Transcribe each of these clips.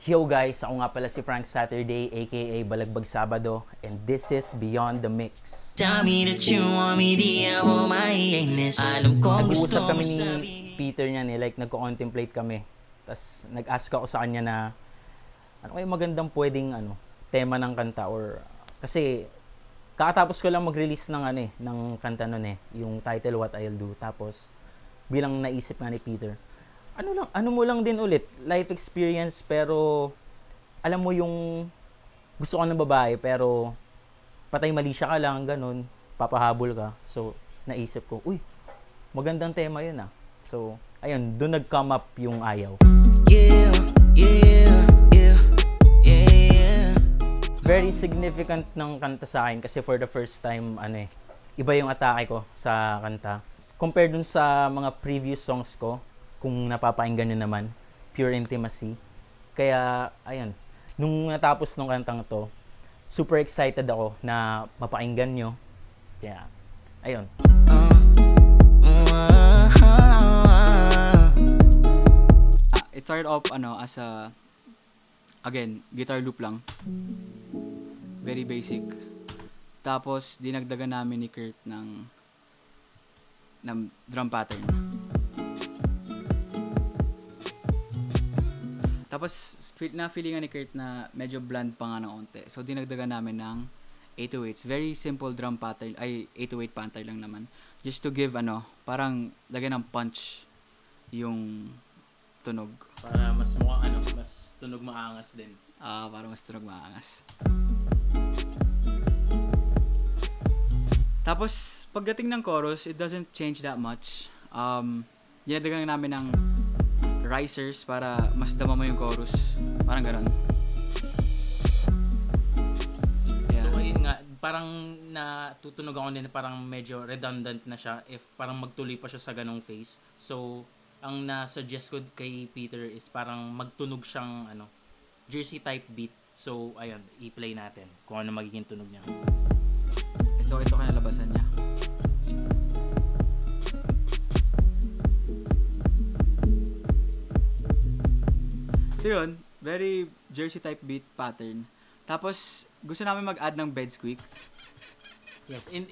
Yo guys, ako nga pala si Frank Saturday aka Balagbag Sabado and this is Beyond the Mix. Tell me that you want me, di ako maiinis. Alam kong gusto Nag-uusap mo kami ni sabihin. Peter niya like nagko-contemplate kami. Tapos nag-ask ako sa kanya na ano kaya magandang pwedeng tema ng kanta or kasi kakatapos ko lang mag-release ng ng kanta nun yung title What I'll Do. Tapos bilang naisip nga ni Peter, ano mo lang din ulit, life experience pero alam mo yung gusto ka ng babae pero patay mali siya ka lang, ganun, papahabol ka. So, naisip ko, uy, magandang tema yun ah. So, ayun, doon nag-come up yung Ayaw. Yeah, yeah, yeah, yeah. Very significant ng kanta sa akin kasi for the first time, iba yung atake ko sa kanta. Compared dun sa mga previous songs ko, kung napapakinggan nyo naman, Pure Intimacy. Kaya, ayun, nung natapos nung kantang to, super excited ako na mapakinggan nyo. Kaya, ayun. It started off as a again, guitar loop lang. Very basic. Tapos dinagdagan namin ni Kurt ng drum pattern. Tapos feeling ni Kurt na medyo bland pa nga ng onte. So dinagdagan namin ng 808s. Very simple drum pattern, ay 808 pattern lang naman. Just to give parang lagyan ng punch yung tunog. Para mas mukhang mas tunog maangas din. Para mas tunog maangas. Tapos, pagdating ng chorus, it doesn't change that much. Dinadagan namin ng risers para mas dama mo yung chorus. Parang ganon. Yeah. So, ayun nga, parang natutunog ako din parang medyo redundant na siya if parang magtuloy pa siya sa ganong phase. So, ang na-suggest ko kay Peter is parang magtunog siyang Jersey type beat. So, ayun, i-play natin kung ano magiging tunog niya. Ito kinalabasan niya. So yun, very Jersey type beat pattern. Tapos, gusto namin mag-add ng bed squeak. Yes, and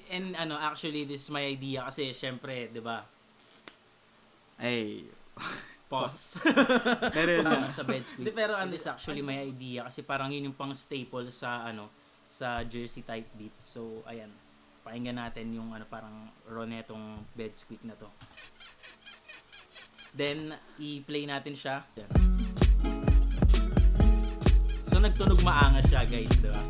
actually this is my idea kasi syempre, 'di ba? Ay, Pause. meron na. Sa bed squeak. Pero this actually my idea kasi parang yun yung pang staple sa sa Jersey type beat. So, ayan. Pakinggan natin yung parang ronetong bed squeak na to. Then, i-play natin siya. So, nagtunog maangas siya, guys, diba?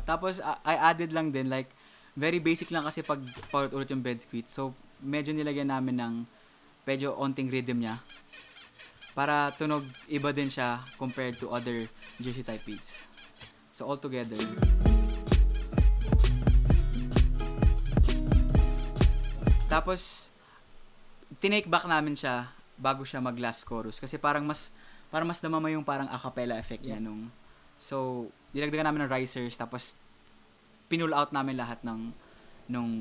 Tapos, I added lang din, like, very basic lang kasi pag paulit-ulit yung bed squeak. So, medyo nilagyan namin ng medyo onting rhythm niya. Para tunog iba din siya compared to other Jersey type beats. So, all together. Tapos, tinake back namin siya bago siya mag last chorus. Kasi parang mas namama yung parang a cappella effect niya nung. So, dilagdagan namin ng risers. Tapos, pinull out namin lahat nung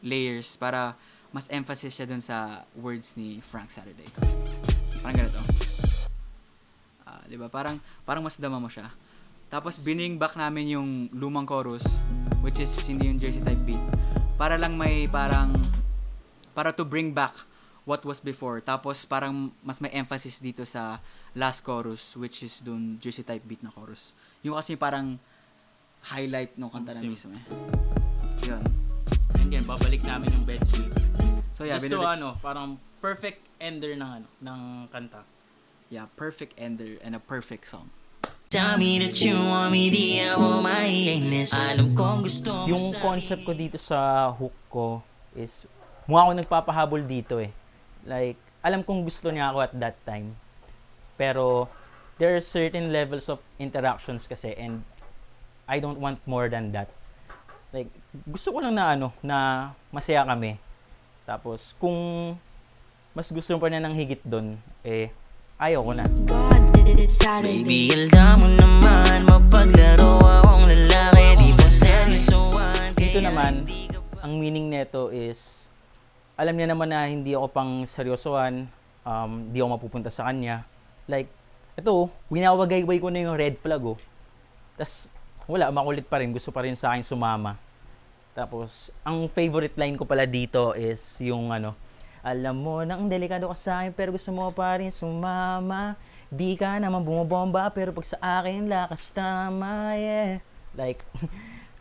layers para mas emphasis siya dun sa words ni Frank Saturday. Parang ganito. Diba? Parang mas dama mo siya. Tapos, bining back namin yung lumang chorus, which is hindi yung Jersey type beat. Para lang para to bring back what was before. Tapos parang mas may emphasis dito sa last chorus, which is dun Jersey type beat na chorus. Yung kasi parang highlight ng kanta na mismo Yun. And yan, babalik namin yung bed squeak. So yeah, Just to parang perfect ender ng kanta. Yeah, perfect ender and a perfect song. Tell me that you want me, di ako maiinis. Alam kong gusto mo Yung concept ko dito sa hook ko is mukha ako nagpapahabol dito Like, alam kong gusto niya ako at that time. Pero, there are certain levels of interactions kasi and I don't want more than that. Like, gusto ko lang na masaya kami. Tapos, kung mas gusto pa niya ng higit doon, ayaw ko na. Baby, alam mo naman, mapaglaro akong lalaki, di ba seryosoan? Dito naman, ang meaning nito is, alam niya naman na hindi ako pang seryosoan, hindi ako mapupunta sa kanya. Like, ito, winawagay-way ko na yung red flag, oh. Tas, wala, makulit pa rin. Gusto pa rin sa akin sumama. Tapos, ang favorite line ko pala dito is yung ano, alam mo nang delikado ka sa akin pero gusto mo pa rin sumama. Di ka naman bumobomba pero pag sa akin lakas tama, yeah. Like,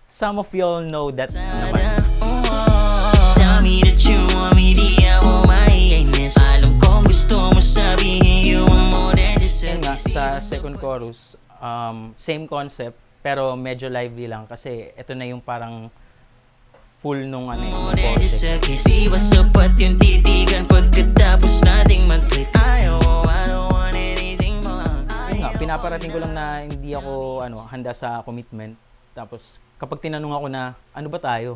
some of y'all know that naman. Tell me that you want me, di ako maiinis. Alam kong gusto mo sabihin you want more than just a Yun nga, kiss. sa second chorus, same concept, pero medyo lively lang kasi ito na yung parang full nung ano More yung than just chorus. a kiss. Di ba sapat yung titigan pagkatapos nating mag-click? I don't want anything more. Yun nga, pinaparating ko lang na hindi ako handa sa commitment. Tapos kapag tinanong ako na ano ba tayo,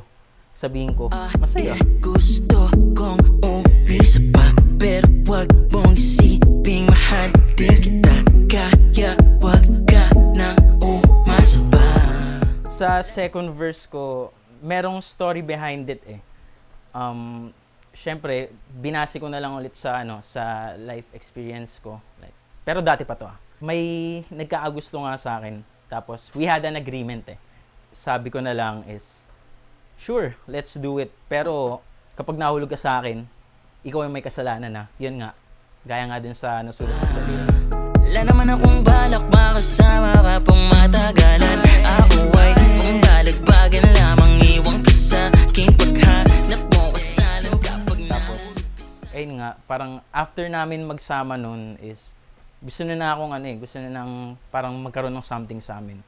sabihin ko, masaya. Gusto kong umpisa pa, pero wag mong isiping mahal din kita. Kaya wag ka nang umasa pa. Sa second verse ko, merong story behind it eh. Syempre, binasi ko na lang ulit sa sa life experience ko. Like, pero dati pa to ah. May nagkaagusto nga sa akin. Tapos we had an agreement eh. Sabi ko na lang is, sure, let's do it. Pero kapag nahulog ka sa akin, ikaw yung may kasalanan na. Yun nga. Gaya nga dun sa nasulat ko sa lyrics. Wala naman akong balak makasama ka pang matagalan. Ako ay kung balagbagan lamang iwan ka sa aking paghanap mo. Kasalan kapag Tapos, ayun nga, parang after namin magsama nun is, gusto na akong gusto na nang parang magkaroon ng something sa amin.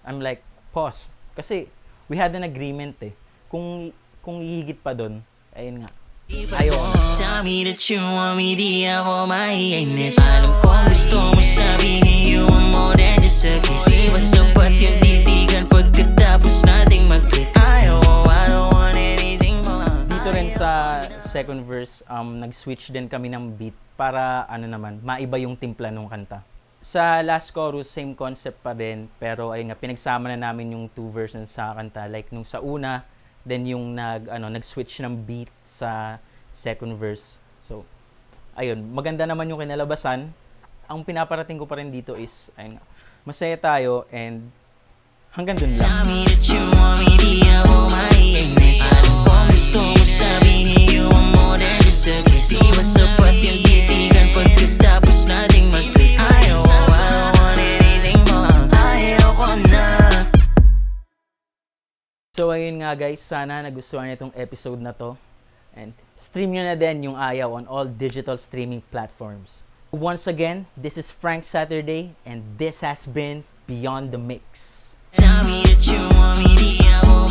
I'm like, pause. Kasi, we had an agreement eh. Kung ihigit pa dun, ayun nga. Ayun. Tell me that you want me, di ako maiinis. Alam kong gusto mo sabihin you want more than just a kiss. Di ba sapat yung titigan pagkatapos nating mag-click? I don't want anything more. Dito rin sa second verse, nag-switch din kami ng beat para maiba yung timpla ng kanta. Sa last chorus, same concept pa din, pero ayun nga, pinagsama na namin yung two versions sa kanta. Like nung sa una, then yung nag-switch ng beat sa second verse. So, ayun, maganda naman yung kinalabasan. Ang pinaparating ko pa rin dito is, ayun nga, masaya tayo and hanggang dun lang. Tell me that you want me, di ako maiinis. Alam kong gusto mo sabihin you want more than just a kiss. Di ba sapat yung titigan pagkatapos nating mag-click? I don't want anything more. Ayoko na. So ayun nga guys, sana nagustuhan niyo itong episode na to. And stream nyo na din yung Ayaw on all digital streaming platforms. Once again, this is Frank Saturday and this has been Beyond the Mix. Tell me that you want me, di ako